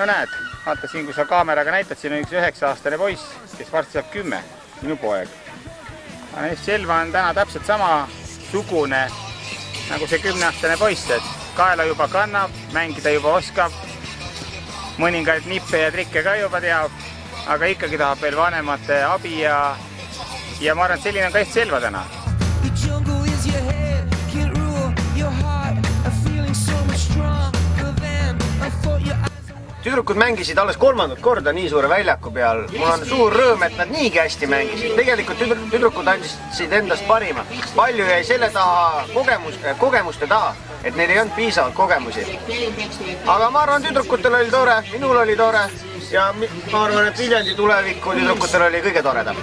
No näed, vaata siin, kui sa kaameraga näitad, siin on üks 9-aastane poiss, kes varsti saab 10, minu poeg. Selva on täna täpselt sama sugune nagu see 10-aastane poiss, et kaela juba kannab, mängida juba oskab, mõningaid nippe ja trikke ka juba teab, aga ikkagi tahab veel vanemate abi ja ma arvan, et selline on ka Eesti Selva täna. Tüdrukud mängisid alles 3. korda nii suure väljaku peal. Mul on suur rõõm, et nad niigi hästi mängisid. Tegelikult tüdrukud andsid endast parima. Palju jäi selle taha kogemuste taha, et neil ei olnud piisavalt kogemusi. Aga ma arvan, tüdrukutel oli tore, minul oli tore ja ma arvan, et Viljandi tuleviku tüdrukutel oli kõige toredam.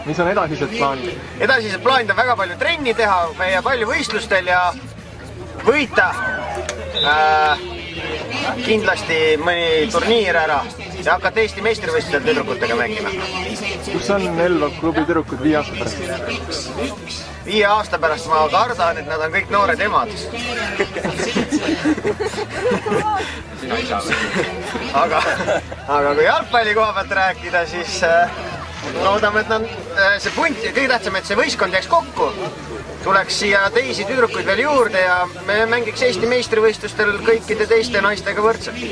Mis on edasised plaanid? Edasised plaanid on väga palju trenni teha, meie palju võistlustel ja võita kindlasti mõni turniir ära ja hakata Eesti meistrivõistlustel tüdrukutega mängima. Kus on Elva klubi tüdrukud 5 aasta pärast? 5 aasta pärast ma kardan, et nad on kõik noored emad. aga kui jalgpalli koha pealt rääkida, siis loodame, et see punt, kõige tähtsam, et see võistkond jääks kokku. Tuleks siia teisi tüdrukuid veel juurde ja me mängiks Eesti meistrivõistlustel kõikide teiste naistega võrdselt.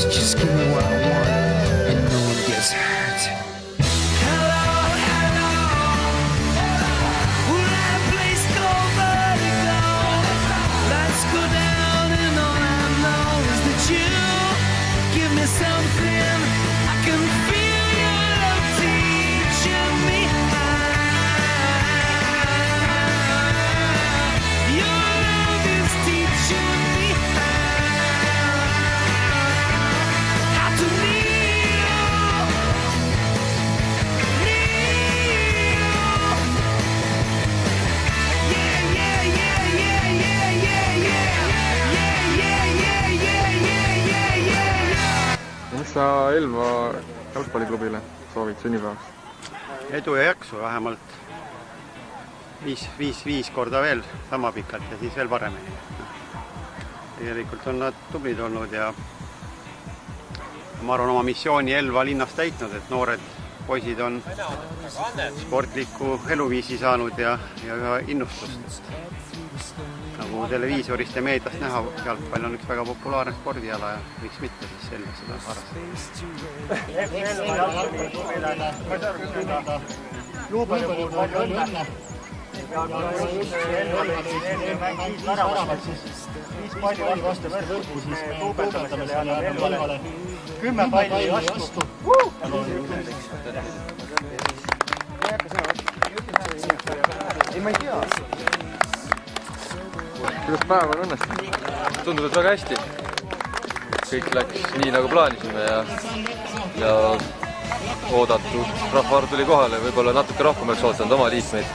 Just give me what I want and no one gets hurt. Hello, hello. We're at a place called Vertigo. Let's go down and all I know is that you give me something. I can feel your love teaching me how. Your love is teaching me Mis sa Elva jalgpalliklubile soovid sünnipäevaks? Edu ja jaksu vähemalt 5 korda veel sama pikalt ja siis veel paremini. Tegelikult on nad tublid olnud ja ma arvan oma missiooni Elva linnas täitnud, et noored poisid on sportliku eluviisi saanud ja innustust. Nagu televiisorist ja meediast näha, jalgpall on üks väga populaarne spordiala ja võiks mitte siis Elva seda Kuidas päev on õnnestunud? Tundub, et väga hästi. Kõik läks nii nagu plaanisime ja oodatud rahvaarv tuli kohale. Võib-olla natuke rohkem oleks ootanud oma liikmeid.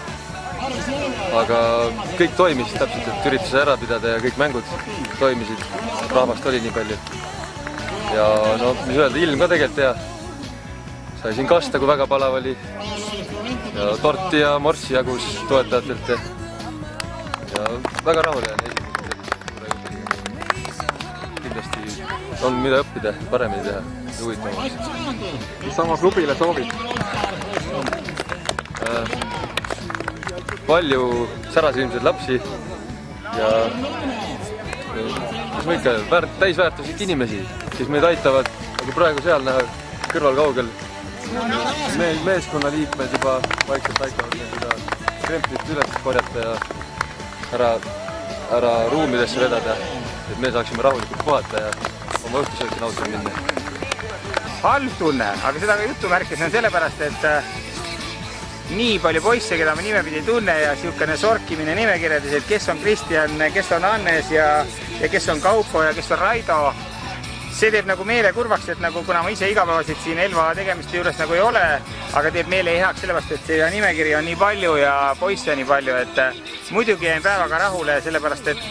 Aga kõik toimis täpselt, et ürituse ära pidada ja kõik mängud toimisid. Rahvast oli nii palju. Ja no, mis öelda, ilm ka tegelikult hea. Sai siin kasta, kui väga palav oli. Ja torti ja morssi jagus toetajatelt. Ja väga rahul jään kindlasti on mida õppida, paremini teha ja huvitavamaks. Mis sama klubile soovid? Palju särasilmseid lapsi ja mis ma ikka, täisväärtuslik inimesi, kes meid aitavad, nagu praegu seal näha kõrval kaugel. Meeskonna liikmed juba vaikselt aitavad meil seda kremplit üles korjata ja ära ruumidesse vedada. et me saaksime rahulikult puhata ja oma õhtusööki nautima minna. Halb tunne, aga seda ka jutumärkis on sellepärast, et nii palju poisse, keda ma nimepidi ei tunne ja niisugune sorkimine nimekirjades, et kes on Kristjan, kes on Hannes ja kes on Kaupo ja kes on Raido. See teeb nagu meele kurvaks, et nagu kuna ma ise igapäevaselt siin Elva tegemiste juures nagu ei ole, aga teeb meele heaks sellepärast, et see nimekiri on nii palju ja poisse nii palju, et muidugi jäin päevaga rahule, sellepärast et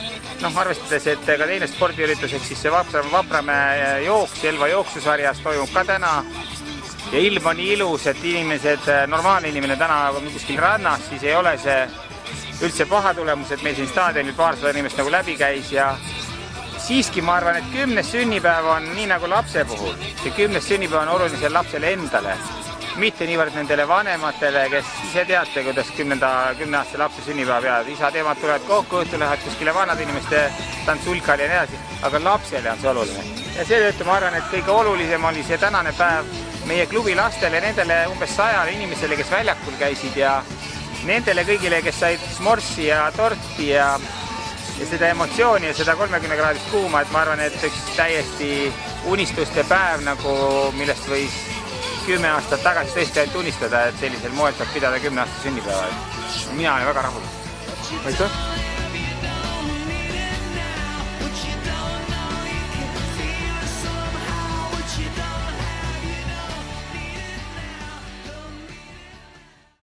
arvestades, et ka teine spordiüritus, ehk siis see Vapramäe jooks Elva jooksusarjas toimub ka täna ja ilm on nii ilus, et inimesed, normaalne inimene täna kuskil rannas, siis ei ole see üldse paha tulemus, et meil siin staadionil paarsada inimest nagu läbi käis ja siiski ma arvan, et 10. sünnipäev on nii nagu lapse puhul. See 10. sünnipäev on oluline lapsele endale, mitte niivõrd nendele vanematele, kes ise teate, kuidas 10-aastase lapse sünnipäev peavad. Isad, emad tulevad kokku, õhtul lähevad kuskile vanade inimeste tantsulkali ja nii edasi, aga lapsele on see oluline. Ja seetõttu ma arvan, et kõige olulisem oli see tänane päev meie klubi lastele, nendele umbes 100 inimesele, kes väljakul käisid ja nendele kõigile, kes said smorssi ja torti ja seda emotsiooni ja seda 30-kraadist kuuma, et ma arvan, et üks täiesti unistuste päev, nagu millest võis 10 aastat tagasi tõesti ainult unistada, et sellisel moel saab pidada 10 aasta sünnipäeva. Mina olen väga rahul. Aitäh!